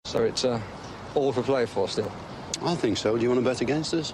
So it's all to play for still. I think so. Do you want to bet against us?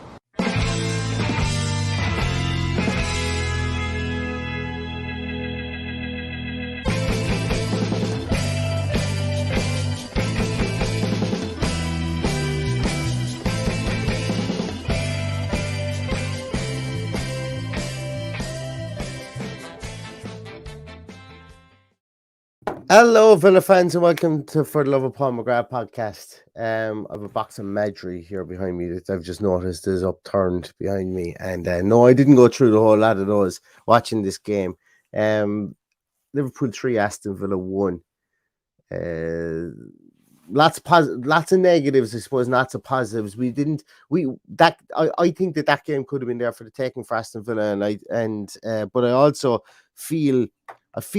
Hello, Villa fans, and welcome to For the Love of Paul McGrath podcast. I have a box of Madry here behind me that I've just noticed is upturned behind me. And no, I didn't go through the whole lot of those watching this game. Liverpool 3, Aston Villa 1. Lots of negatives, I suppose, lots of positives. I think that game could have been there for the taking for Aston Villa, but I also feel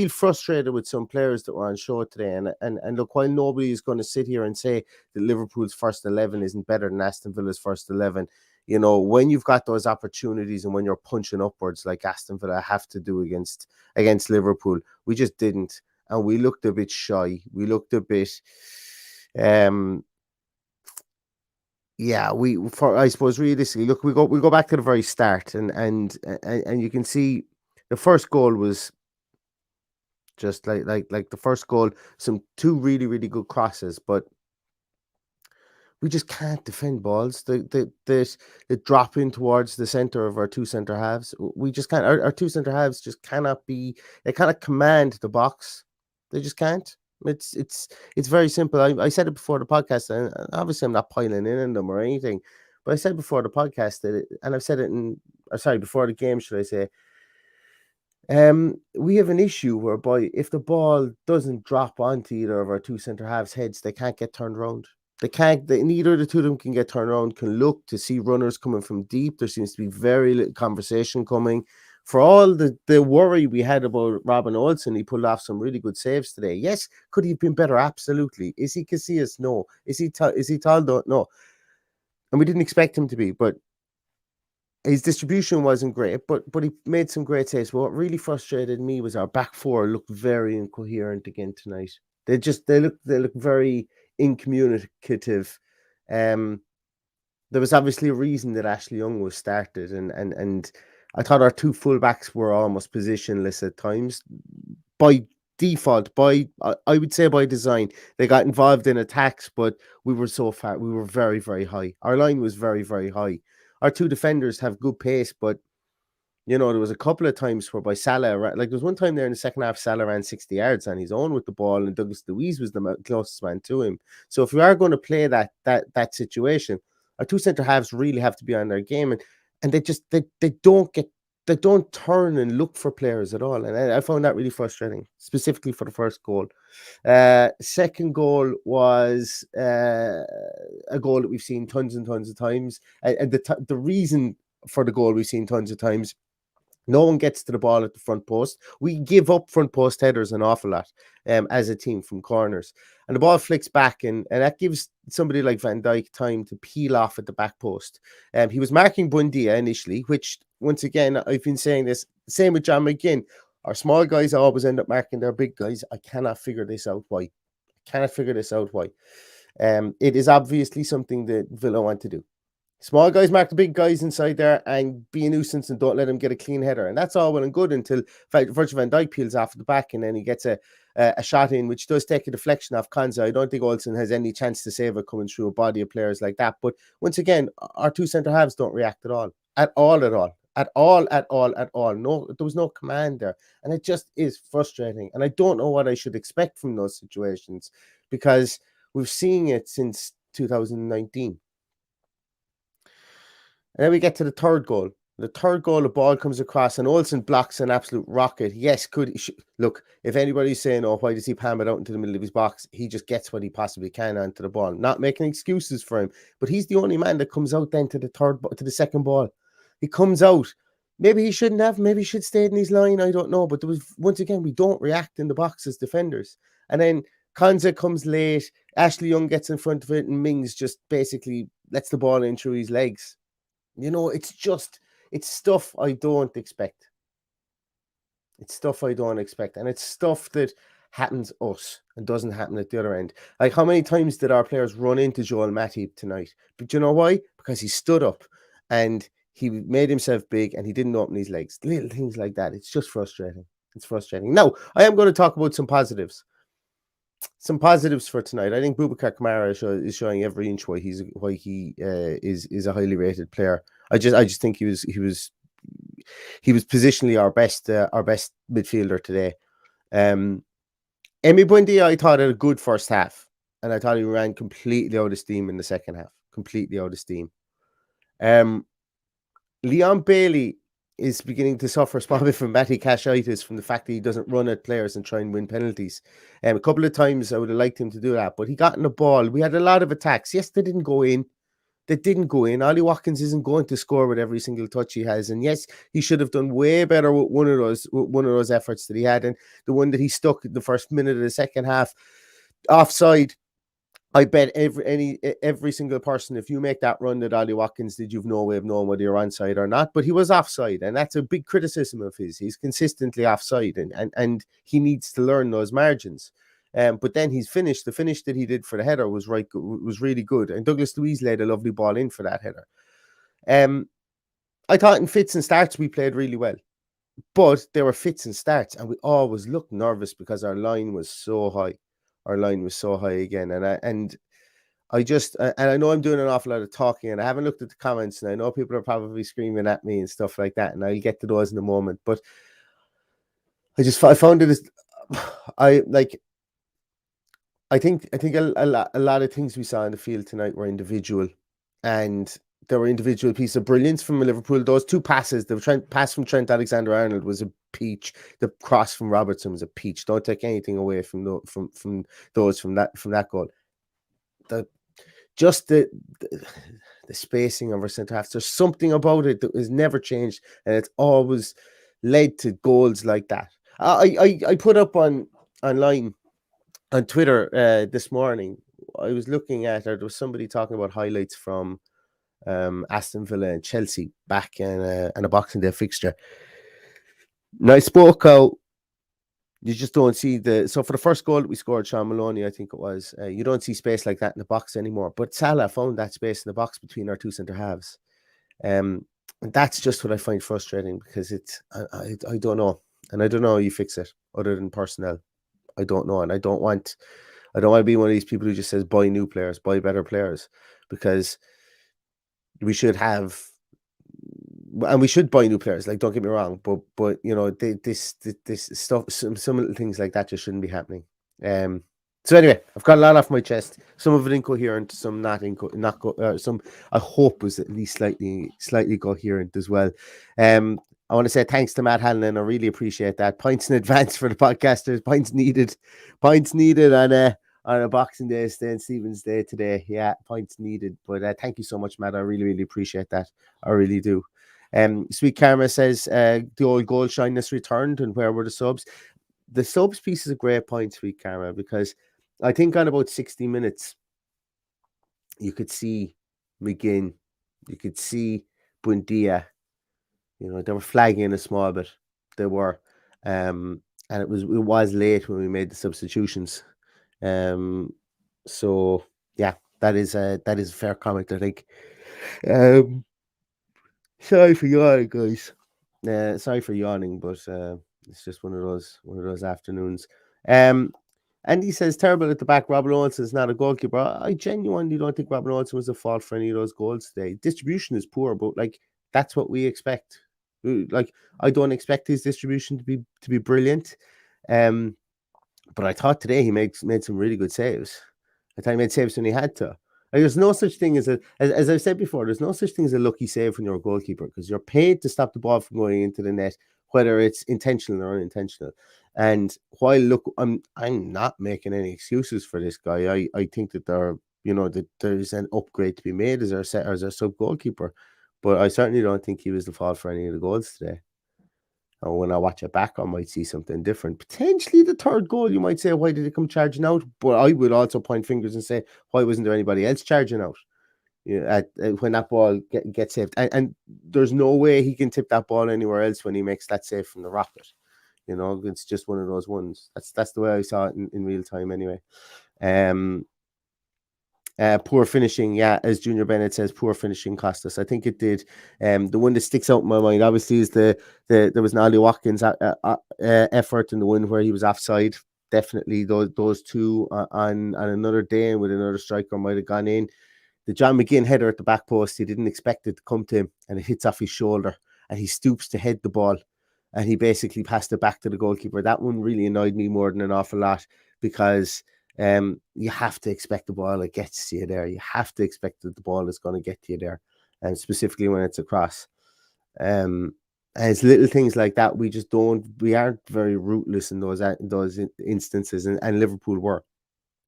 frustrated with some players that were on show today. And look, while nobody is going to sit here and say that Liverpool's first 11 isn't better than Aston Villa's first 11, you know, when you've got those opportunities and when you're punching upwards like Aston Villa have to do against Liverpool, we just didn't. And we looked a bit shy. We looked a bit, I suppose realistically, look, we go back to the very start, and you can see the first goal was just like the first goal, two really, really good crosses, but we just can't defend balls. The drop in towards the center of our two centre halves. We just can't. Our two centre halves just cannot be. They cannot command the box. They just can't. It's very simple. I said it before the podcast, and obviously I'm not piling in on them or anything, but I said before the podcast and I've said it before the game, should I say? We have an issue whereby if the ball doesn't drop onto either of our two centre halves' heads, they can't get turned around. Neither of the two of them can get turned around, can look to see runners coming from deep. There seems to be very little conversation coming. For all the worry we had about Robin Olsen, he pulled off some really good saves today. Yes, could he have been better? Absolutely. Is he Casillas? No. Is he Taldo? No. And we didn't expect him to be, but his distribution wasn't great, but he made some great saves. But what really frustrated me was our back four looked very incoherent again tonight. They look very incommunicative. There was obviously a reason that Ashley Young was started, and I thought our two fullbacks were almost positionless at times by default. I would say by design, they got involved in attacks, but we were very, very high. Our line was very, very high. Our two defenders have good pace, but you know, there was a couple of times where by Salah, like there was one time there in the second half, Salah ran 60 yards on his own with the ball, and Douglas Luiz was the closest man to him. So if we are going to play that situation, our two centre halves really have to be on their game, and they don't turn and look for players at all, and I found that really frustrating, specifically for the first goal. Second goal was a goal that we've seen tons and tons of times, and the reason for the goal we've seen tons of times. No one gets to the ball at the front post. We give up front post headers an awful lot as a team from corners. And the ball flicks back, and that gives somebody like Van Dijk time to peel off at the back post. He was marking Buendia initially, which, once again, I've been saying this, same with John McGinn. Our small guys always end up marking their big guys. I cannot figure this out why. It is obviously something that Villa want to do. Small guys mark the big guys inside there and be a nuisance and don't let him get a clean header. And that's all well and good until Virgil van Dijk peels off the back and then he gets a shot in, which does take a deflection off Konza. I don't think Olsen has any chance to save it coming through a body of players like that. But once again, our two centre halves don't react at all. No, there was no command there. And it just is frustrating. And I don't know what I should expect from those situations because we've seen it since 2019. And then we get to the third goal. The third goal, the ball comes across and Olsen blocks an absolute rocket. Yes, look, if anybody's saying, oh, why does he palm it out into the middle of his box? He just gets what he possibly can onto the ball. Not making excuses for him, but he's the only man that comes out then to the second ball. He comes out. Maybe he shouldn't have. Maybe he should stay in his line. I don't know. But there was, once again, we don't react in the box as defenders. And then Konza comes late. Ashley Young gets in front of it and Mings just basically lets the ball in through his legs. You know, it's stuff I don't expect. And it's stuff that happens us and doesn't happen at the other end. Like, how many times did our players run into Joel Matip tonight? But you know why? Because he stood up and he made himself big and he didn't open his legs. Little things like that. It's just frustrating. It's frustrating. Now, I am going to talk about some positives. Some positives for tonight. I think Boubacar Kamara is showing every inch why he is a highly rated player. I just think he was positionally our best midfielder today. Emi Buendia, I thought, had a good first half, and I thought he ran completely out of steam in the second half. Completely out of steam. Leon Bailey is beginning to suffer probably from Matty Cashitis, from the fact that he doesn't run at players and try and win penalties. A couple of times I would have liked him to do that, but he got in the ball. We had a lot of attacks. Yes, they didn't go in. Ollie Watkins isn't going to score with every single touch he has, and yes, he should have done way better with one of those efforts that he had, and the one that he stuck in the first minute of the second half, offside. I bet every single person, if you make that run that Ollie Watkins did, you've no way of knowing whether you're onside or not. But he was offside, and that's a big criticism of his. He's consistently offside, and he needs to learn those margins. But then he's finished. The finish that he did for the header was really good, and Douglas Luiz laid a lovely ball in for that header. I thought in fits and starts we played really well, but there were fits and starts, and we always looked nervous because our line was so high. Our line was so high again, and I know I'm doing an awful lot of talking, and I haven't looked at the comments, and I know people are probably screaming at me and stuff like that, and I'll get to those in a moment. But I found it as I think a lot of things we saw in the field tonight were individual, and there were individual pieces of brilliance from Liverpool. Those two passes, the pass from Trent Alexander-Arnold was a peach. The cross from Robertson was a peach. Don't take anything away from that goal. The spacing of our centre halves. There's something about it that has never changed, and it's always led to goals like that. I put up online on Twitter this morning. I was looking at, there was somebody talking about highlights from Aston Villa and Chelsea back in a Boxing Day fixture. And I spoke out, you just don't see so for the first goal that we scored, Sean Maloney, I think it was, you don't see space like that in the box anymore. But Salah found that space in the box between our two centre halves. And that's just what I find frustrating, because I don't know. And I don't know how you fix it other than personnel. I don't know. And I don't want to be one of these people who just says buy new players, buy better players, because we should have, and we should buy new players. Like, don't get me wrong, but you know, this stuff, some little things like that just shouldn't be happening. So anyway, I've got a lot off my chest. Some of it incoherent, some some I hope was at least slightly coherent as well. I want to say thanks to Matt Hanlon. I really appreciate that. Points in advance for the podcasters. Points needed on a Boxing Day, St. Stephen's Day today. Yeah, points needed. But thank you so much, Matt. I really, really appreciate that. I really do. Sweet Karma says the old goal shyness returned, and where were the subs? The subs piece is a great point, Sweet Karma, because I think on about 60 minutes, you could see McGinn, you could see Buendia. You know, they were flagging a small bit. They were. And it was late when we made the substitutions. So yeah, that is a fair comment, I think. Sorry for yawning, guys. Sorry for yawning, but it's just one of those afternoons. And he says, terrible at the back. Robin Olsen is not a goalkeeper. I genuinely don't think Robin Olsen was at fault for any of those goals today. Distribution is poor, but like, that's what we expect. Like, I don't expect his distribution to be brilliant. But I thought today he made some really good saves. I thought he made saves when he had to. Like, there's no such thing as as I've said before, there's no such thing as a lucky save when you're a goalkeeper, because you're paid to stop the ball from going into the net, whether it's intentional or unintentional. And while look, I'm not making any excuses for this guy. I think that that there's an upgrade to be made as our sub goalkeeper, but I certainly don't think he was the fault for any of the goals today. And when I watch it back, I might see something different. Potentially the third goal, you might say, why did it come charging out? But I would also point fingers and say, why wasn't there anybody else charging out? When that ball gets saved, and there's no way he can tip that ball anywhere else when he makes that save from the rocket. You know, it's just one of those ones. That's the way I saw it in real time anyway. Poor finishing, yeah, as Junior Bennett says, poor finishing cost us. I think it did. The one that sticks out in my mind, obviously, is there was an Ollie Watkins effort, and the one where he was offside. Definitely, those two on another day and with another striker might have gone in. The John McGinn header at the back post, he didn't expect it to come to him, and it hits off his shoulder, and he stoops to head the ball, and he basically passed it back to the goalkeeper. That one really annoyed me more than an awful lot, because you have to expect the ball that gets to you there. You have to expect that the ball is going to get to you there, and specifically when it's across. And it's little things like that. We aren't very ruthless in those instances, and Liverpool were.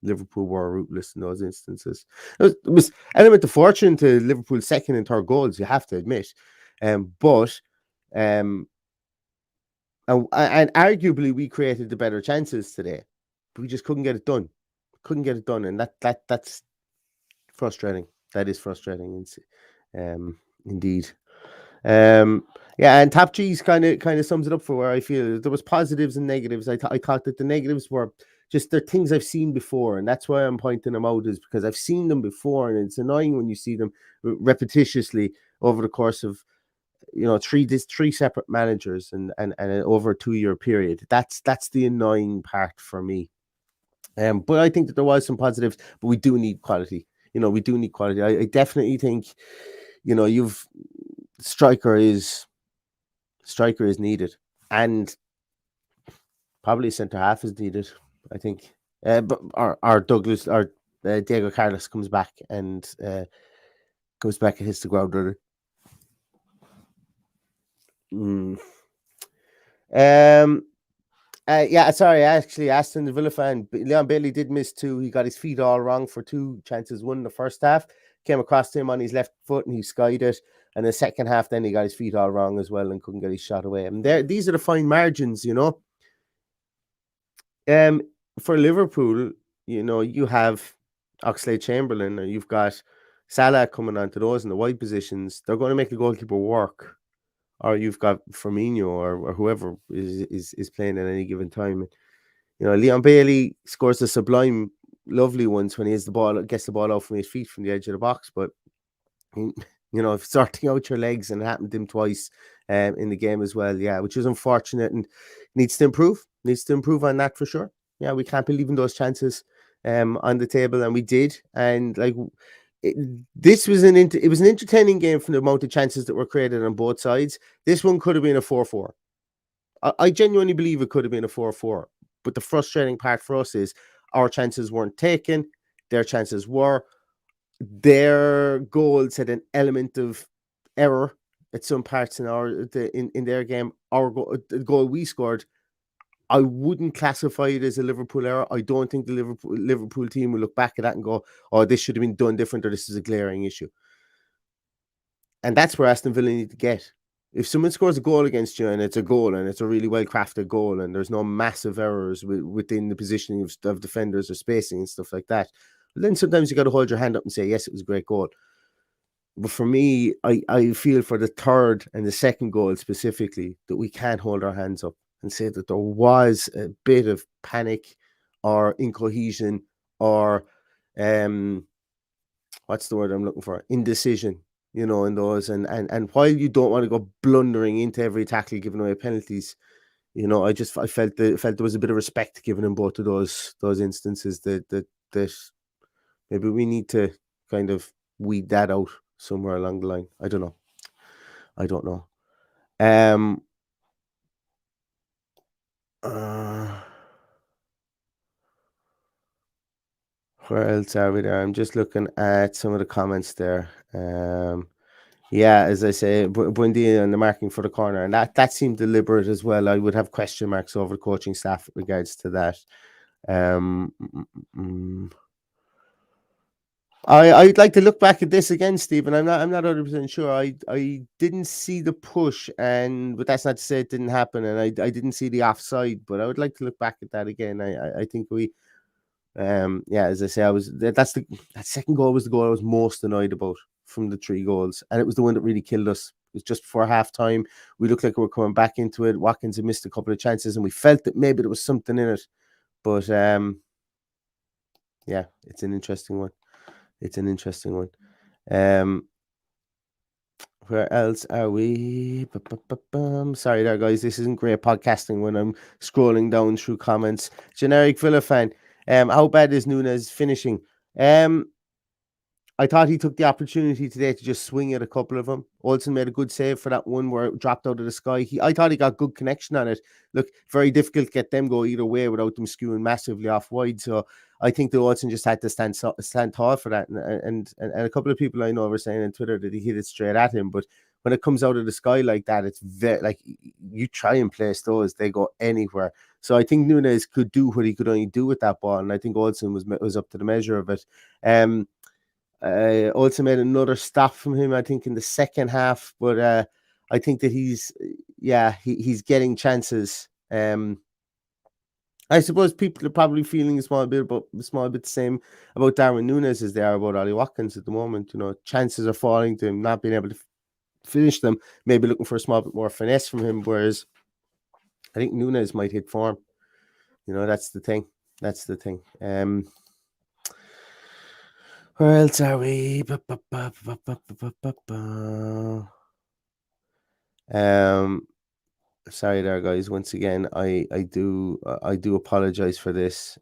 Liverpool were ruthless in those instances. It was element of fortune to Liverpool's second and third goals, you have to admit. But and arguably we created the better chances today, but we just couldn't get it done. And that's frustrating. That is frustrating, indeed. Yeah, and Top G's kind of sums it up for where I feel there was positives and negatives. I thought that the negatives were just they're things I've seen before, and that's why I'm pointing them out, is because I've seen them before, and it's annoying when you see them repetitiously over the course of three separate managers and over a 2-year period. That's the annoying part for me. But I think that there was some positives, but we do need quality. We do need quality. I definitely think, striker is needed, and probably centre half is needed, I think. But our Douglas, our Diego Carlos comes back and hits the ground running. Yeah, sorry, actually, Aston Villa fan Leon Bailey did miss 2. He got his feet all wrong for 2 chances. One in the first half, came across to him on his left foot and he skied it. And the second half, then he got his feet all wrong as well and couldn't get his shot away. And these are the fine margins, For Liverpool, you have Oxlade-Chamberlain, or you've got Salah coming onto those in the wide positions. They're going to make the goalkeeper work. Or you've got Firmino or whoever is playing at any given time. Leon Bailey scores the sublime, lovely ones when he gets the ball out from his feet from the edge of the box. But sorting out your legs, and it happened to him twice in the game as well. Yeah, which is unfortunate and needs to improve. Needs to improve on that for sure. Yeah, we can't be leaving those chances on the table, and we did. And this was an entertaining game from the amount of chances that were created on both sides. This one could have been a 4-4. I genuinely believe it could have been a 4-4. But the frustrating part for us is our chances weren't taken. Their chances were. Their goals had an element of error at some parts in their game. The goal we scored, I wouldn't classify it as a Liverpool error. I don't think the Liverpool team will look back at that and go, "Oh, this should have been done different," or "This is a glaring issue." And that's where Aston Villa need to get. If someone scores a goal against you and it's a goal and it's a really well-crafted goal and there's no massive errors within the positioning of defenders or spacing and stuff like that, then sometimes you got to hold your hand up and say, yes, it was a great goal. But for me, I feel for the third and the second goal specifically that we can't hold our hands up and say that there was a bit of panic or incohesion or what's the word I'm looking for? Indecision, in those. And while you don't want to go blundering into every tackle, giving away penalties, I felt there was a bit of respect given in both of those instances that maybe we need to kind of weed that out somewhere along the line. I don't know. Where else are we there? I'm just looking at some of the comments there. Yeah, as I say, Buendia and the marking for the corner, and that seemed deliberate as well. I would have question marks over the coaching staff with regards to that. I'd like to look back at this again, Stephen. I'm not 100% sure. I didn't see the push, but that's not to say it didn't happen, and I didn't see the offside. But I would like to look back at that again. I think we, as I say, that second goal was the goal I was most annoyed about from the 3 goals, and it was the one that really killed us. was just before half time. We looked like we were coming back into it. Watkins had missed a couple of chances, and we felt that maybe there was something in it. But yeah, it's an interesting one. Where else are we? Sorry there, guys. This isn't great podcasting when I'm scrolling down through comments. Generic Villa fan. How bad is Nunes finishing? I thought he took the opportunity today to just swing at a couple of them. Olsen made a good save for that one where it dropped out of the sky. I thought he got good connection on it. Look, very difficult to get them go either way without them skewing massively off wide. So I think that Olsen just had to stand tall for that. And a couple of people I know were saying on Twitter that he hit it straight at him. But when it comes out of the sky like that, it's very, like, you try and place those, they go anywhere. So I think Nunes could do what he could only do with that ball. And I think Olsen was up to the measure of it. Also made another stop from him, I think, in the second half. But I think that he's getting chances. I suppose people are probably feeling a small bit the same about Darwin Nunes as they are about Ollie Watkins at the moment. You know, chances are falling to him, not being able to finish them. Maybe looking for a small bit more finesse from him. Whereas I think Nunes might hit form. You know, that's the thing. Where else are we? Sorry there, guys. Once again, I do apologize for this.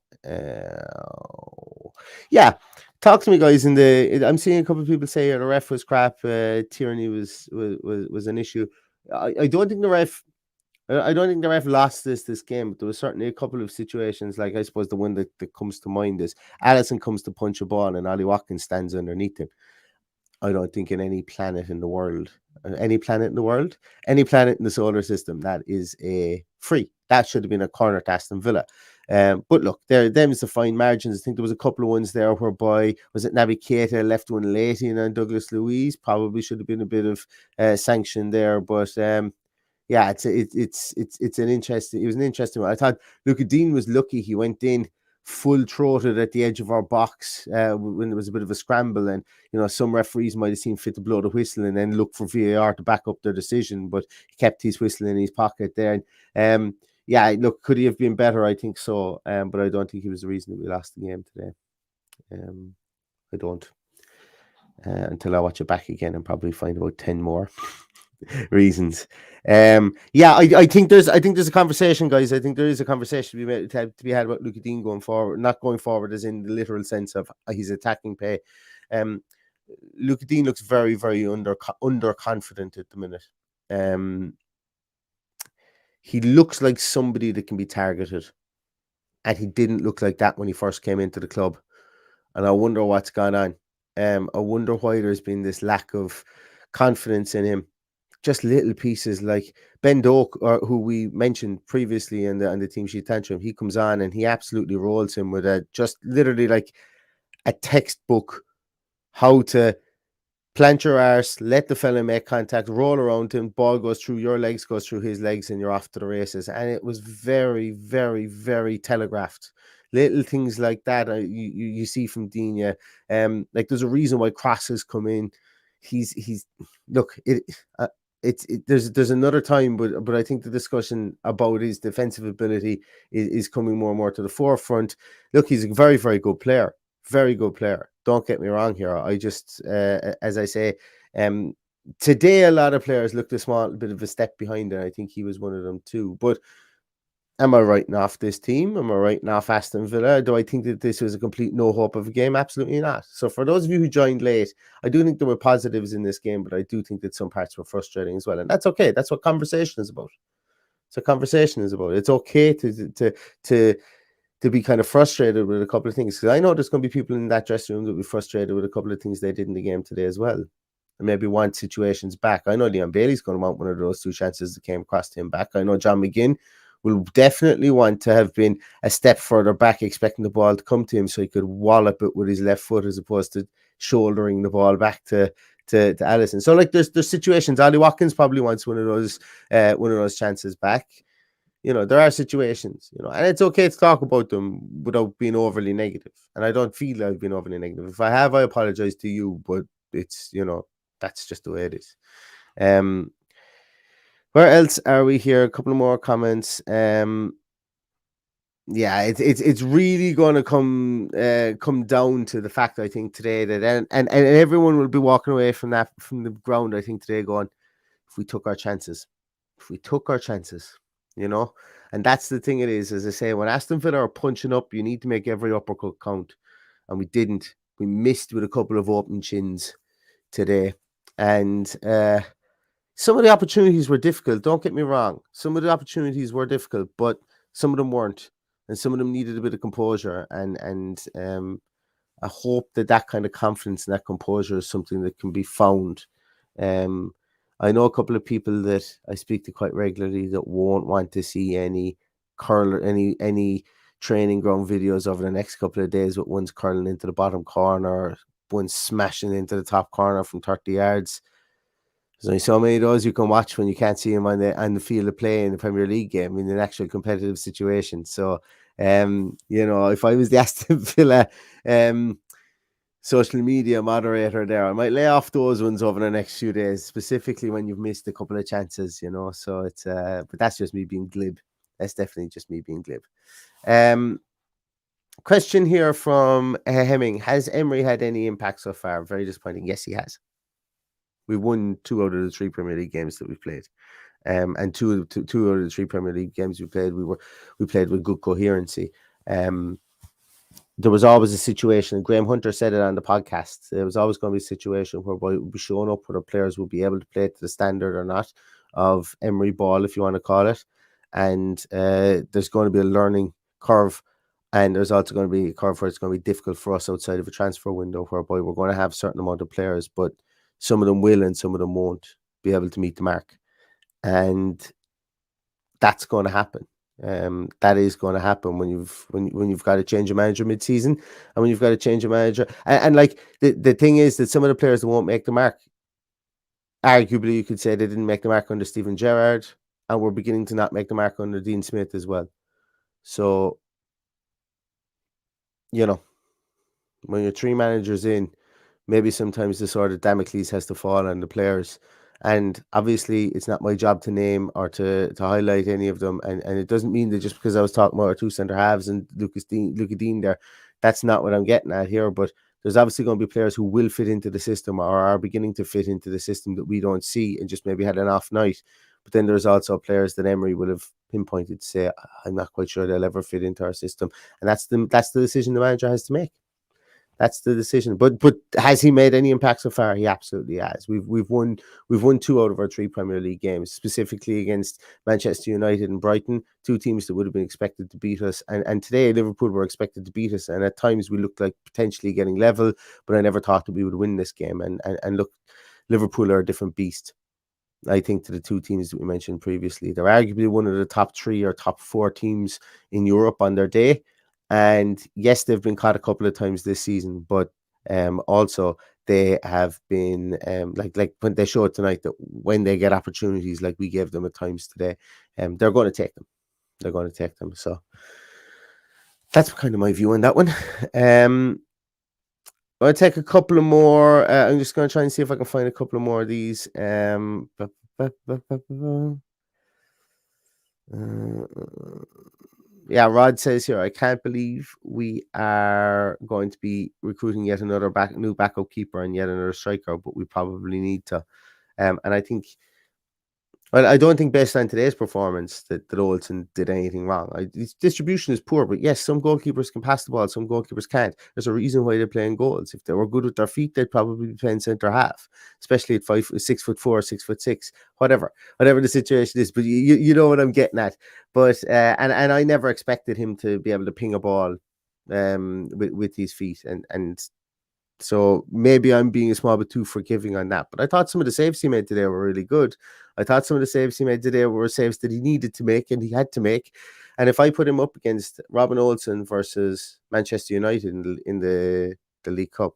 Yeah, talk to me, guys. I'm seeing a couple of people say the ref was crap. Tyranny was an issue. I don't think the ref. I don't think the ref lost this game, but there was certainly a couple of situations, like I suppose the one that comes to mind is Alisson comes to punch a ball and Ollie Watkins stands underneath him. I don't think in any planet in the solar system, that is a free. That should have been a corner to Aston Villa. But look, them's the fine margins. I think there was a couple of ones there whereby, was it Naby Keita left one late in on Douglas Luiz? Probably should have been a bit of sanction there, but yeah, it was an interesting one. I thought Luka Dean was lucky. He went in full throated at the edge of our box when there was a bit of a scramble, and you know, some referees might have seen fit to blow the whistle and then look for VAR to back up their decision, but he kept his whistle in his pocket there. And yeah, look, could he have been better? I think so, but I don't think he was the reason that we lost the game today. I don't until I watch it back again and probably find about 10 more reasons. I think there's a conversation, guys. I think there is a conversation to be had about Luka Dean going forward, not going forward as in the literal sense of his attacking play. Luka Dean looks very, very underconfident at the minute. He looks like somebody that can be targeted, and he didn't look like that when he first came into the club. And I wonder what's gone on. I wonder why there's been this lack of confidence in him. Just little pieces like Ben Doak, who we mentioned previously in the team sheet tantrum, he comes on and he absolutely rolls him with just literally like a textbook how to plant your arse, let the fella make contact, roll around him, ball goes through your legs, goes through his legs, and you're off to the races. And it was very, very, very telegraphed. Little things like that you see from Dean. Yeah. Like there's a reason why crosses come in. He's look, there's another time, but I think the discussion about his defensive ability is coming more and more to the forefront. Look, he's a very, very good player. Very good player. Don't get me wrong here. I just, as I say, today a lot of players looked a small bit of a step behind, and I think he was one of them too. But am I writing off this team? Am I writing off Aston Villa? Do I think that this was a complete no hope of a game? Absolutely not. So for those of you who joined late, I do think there were positives in this game, but I do think that some parts were frustrating as well. And that's okay. That's what conversation is about. It's okay to be kind of frustrated with a couple of things. Because I know there's going to be people in that dressing room that will be frustrated with a couple of things they did in the game today as well. And maybe want situations back. I know Leon Bailey's going to want one of those two chances that came across to him back. I know John McGinn will definitely want to have been a step further back, expecting the ball to come to him so he could wallop it with his left foot as opposed to shouldering the ball back to Alisson. So like there's situations. Ollie Watkins probably wants one of those chances back. You know, there are situations, you know, and it's okay to talk about them without being overly negative. And I don't feel I've been overly negative. If I have, I apologize to you, but it's, you know, that's just the way it is. Where else are we here? A couple of more comments. Yeah, it's really going to come down to the fact, I think, today that and everyone will be walking away from the ground, I think, today going, if we took our chances, and that's the thing. It is, as I say, when Aston Villa are punching up, you need to make every uppercut count, and we didn't. We missed with a couple of open chins today, and some of the opportunities were difficult. Don't get me wrong. Some of the opportunities were difficult, but some of them weren't, and some of them needed a bit of composure. And I hope that kind of confidence and that composure is something that can be found. I know a couple of people that I speak to quite regularly that won't want to see any any training ground videos over the next couple of days with one's curling into the bottom corner, one smashing into the top corner from 30 yards. There's only so many of those you can watch when you can't see him on the field of play in the Premier League game in an actual competitive situation. So, if I was the Aston Villa social media moderator there, I might lay off those ones over the next few days, specifically when you've missed a couple of chances, So it's but that's just me being glib. That's definitely just me being glib. Question here from Hemming: has Emery had any impact so far? Very disappointing. Yes, he has. We won 2 out of the 3 Premier League games that we played, and two out of the 3 Premier League games we played, we played with good coherency. There was always a situation, and Graham Hunter said it on the podcast. There was always going to be a situation where we would be showing up where the players would be able to play to the standard or not of Emery ball, if you want to call it. And there's going to be a learning curve. And there's also going to be a curve where it's going to be difficult for us outside of a transfer window, whereby we're going to have a certain amount of players, but some of them will and some of them won't be able to meet the mark. And that's going to happen. That is going to happen when you've got to change a manager mid-season, and when you've got to change a manager. And like the thing is that some of the players that won't make the mark, arguably you could say they didn't make the mark under Steven Gerrard, and we're beginning to not make the mark under Dean Smith as well. So, when you're 3 managers in, maybe sometimes the sort of Damocles has to fall on the players. And obviously, it's not my job to name or to highlight any of them. And it doesn't mean that just because I was talking about our 2 centre halves and Luca Dean there, that's not what I'm getting at here. But there's obviously going to be players who will fit into the system or are beginning to fit into the system that we don't see and just maybe had an off night. But then there's also players that Emery will have pinpointed to say, I'm not quite sure they'll ever fit into our system. And that's the decision the manager has to make. That's the decision. But has he made any impact so far? He absolutely has. We've won 2 out of our 3 Premier League games, specifically against Manchester United and Brighton, 2 teams that would have been expected to beat us. And today Liverpool were expected to beat us. And at times we looked like potentially getting level, but I never thought that we would win this game. And look, Liverpool are a different beast, I think, to the 2 teams that we mentioned previously. They're arguably one of the top 3 or top 4 teams in Europe on their day. And yes, they've been caught a couple of times this season, but also they have been like when they showed tonight that when they get opportunities like we gave them at times today, they're going to take them. They're going to take them. So that's kind of my view on that one. I'll take a couple of more. I'm just going to try and see if I can find a couple of more of these. Yeah, Rod says here, I can't believe we are going to be recruiting yet another new backup keeper and yet another striker, but we probably need to. And I think, well, I don't think based on today's performance that Olsen did anything wrong. His distribution is poor, but yes, some goalkeepers can pass the ball, some goalkeepers can't. There's a reason why they're playing goals. If they were good with their feet, they'd probably be playing centre half, especially at 6'4", 6'6", whatever the situation is. But you know what I'm getting at. But and I never expected him to be able to ping a ball with his feet, and so maybe I'm being a small bit too forgiving on that. But I thought some of the saves he made today were really good. I thought some of the saves he made today were saves that he needed to make and he had to make. And if I put him up against Robin Olsen versus Manchester United in the League Cup,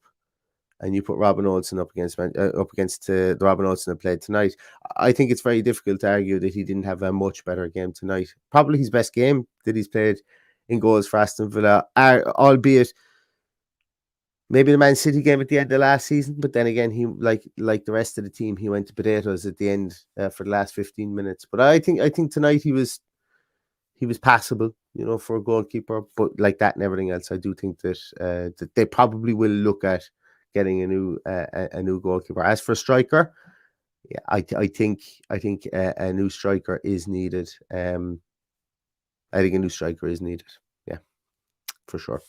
and you put Robin Olsen up against the Robin Olsen that played tonight, I think it's very difficult to argue that he didn't have a much better game tonight. Probably his best game that he's played in goals for Aston Villa, albeit Maybe the Man City game at the end of last season, but then again, he like the rest of the team, he went to potatoes at the end for the last 15 minutes. But I think tonight he was passable, for a goalkeeper. But like that and everything else, I do think that they probably will look at getting a new goalkeeper. As for striker, yeah, I think a new striker is needed. I think a new striker is needed. Yeah, for sure.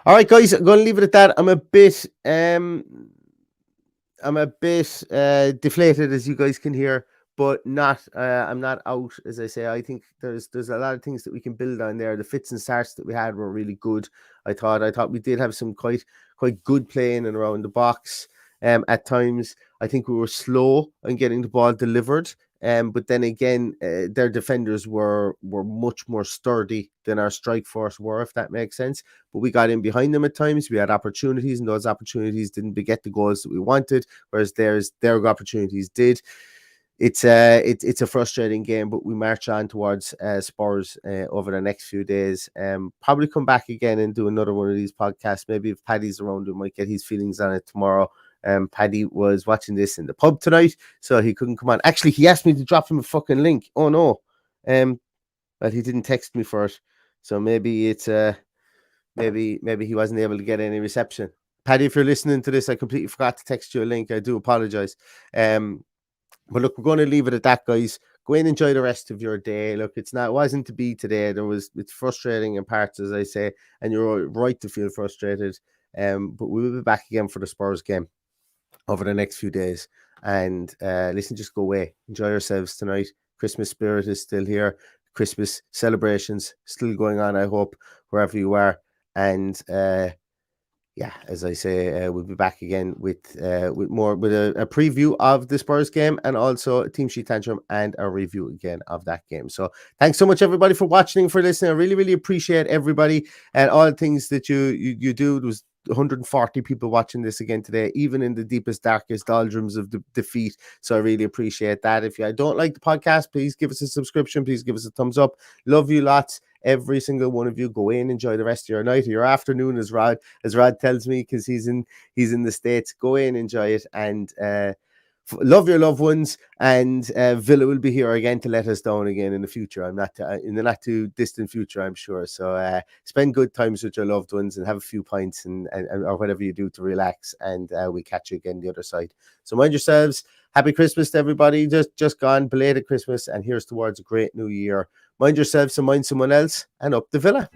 All right, guys, I'm going to leave it at that. I'm a bit deflated, as you guys can hear, but not. I'm not out, as I say. I think there's a lot of things that we can build on there. The fits and starts that we had were really good. I thought we did have some quite good play in and around the box. At times, I think we were slow on getting the ball delivered. But then again, their defenders were much more sturdy than our strike force were, if that makes sense. But we got in behind them at times. We had opportunities, and those opportunities didn't beget the goals that we wanted, whereas their opportunities did. It's a frustrating game, but we march on towards Spurs over the next few days. Probably come back again and do another one of these podcasts. Maybe if Paddy's around, we might get his feelings on it tomorrow. Paddy was watching this in the pub tonight, so he couldn't come on. Actually, he asked me to drop him a fucking link. Oh no, but he didn't text me for it, so maybe it's maybe he wasn't able to get any reception. Paddy, if you're listening to this, I completely forgot to text you a link. I do apologize. But look, we're going to leave it at that, guys. Go in and enjoy the rest of your day. Look, it wasn't to be today. It's frustrating in parts, as I say, and you're right to feel frustrated. But we will be back again for the Spurs game over the next few days. And listen, just go away. Enjoy yourselves tonight. Christmas spirit is still here. Christmas celebrations still going on, I hope, wherever you are. And yeah, as I say, we'll be back again with a preview of the Spurs game, and also a team sheet tantrum and a review again of that game. So thanks so much, everybody, for watching, for listening. I really, really appreciate everybody and all the things that you do. There was 140 people watching this again today, even in the deepest, darkest doldrums of the defeat. So I really appreciate that. If you don't like the podcast, please give us a subscription. Please give us a thumbs up. Love you lots. Every single one of you. Go in, enjoy the rest of your night or your afternoon, as Rod tells me, because he's in the States. Go in, enjoy it, and love your loved ones. And Villa will be here again to let us down again in the future. I'm not in the not too distant future, I'm sure. So spend good times with your loved ones and have a few pints and or whatever you do to relax. And we catch you again the other side. So mind yourselves. Happy Christmas to everybody. Just gone, belated Christmas, and here's towards a great new year. Mind yourselves and mind someone else, and up the Villa.